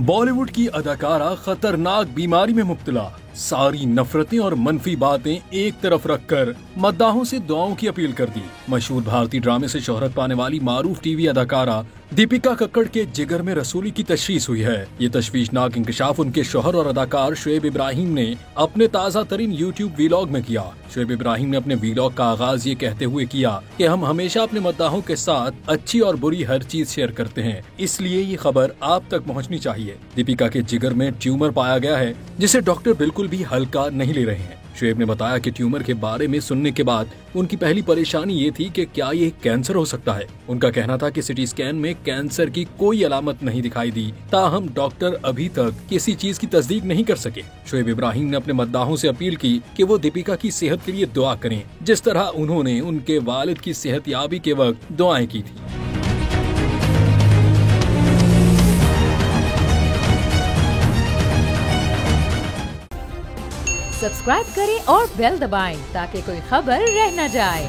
बॉलीवुड की अदाकारा खतरनाक बीमारी में मुब्तला। सारी नफरतें और मनफी बातें एक तरफ रखकर मद्दाहों से दुआओं की अपील कर दी। मशहूर भारतीय ड्रामे से शोहरत पाने वाली मारूफ टीवी अदाकारा दीपिका कक्कड़ के जिगर में रसूली की तशखीस हुई है। ये तशवीशनाक इंकशाफ उनके शौहर और अदाकार शुएब इब्राहिम ने अपने ताज़ा तरीन यूट्यूब वीलॉग में किया। शुएब इब्राहिम ने अपने वीलॉग का आगाज ये कहते हुए किया कि हम हमेशा अपने मद्दाहों के साथ अच्छी और बुरी हर चीज शेयर करते हैं, इसलिए ये खबर आप तक पहुंचनी चाहिए। दीपिका के जिगर में ट्यूमर पाया गया है, जिसे डॉक्टर बिल्कुल भी हल्का नहीं ले रहे हैं। शुएब ने बताया कि ट्यूमर के बारे में सुनने के बाद उनकी पहली परेशानी ये थी कि क्या ये कैंसर हो सकता है। उनका कहना था कि सिटी स्कैन में कैंसर की कोई अलामत नहीं दिखाई दी, ताहम डॉक्टर अभी तक किसी चीज की तस्दीक नहीं कर सके। शुएब इब्राहिम ने अपने मद्दाहों से अपील की कि वो दीपिका की सेहत के लिए दुआ करें, जिस तरह उन्होंने उनके वालिद की सेहतयाबी के वक्त दुआएं की थी। सब्सक्राइब करें और बेल दबाएं ताकि कोई खबर रह न जाए।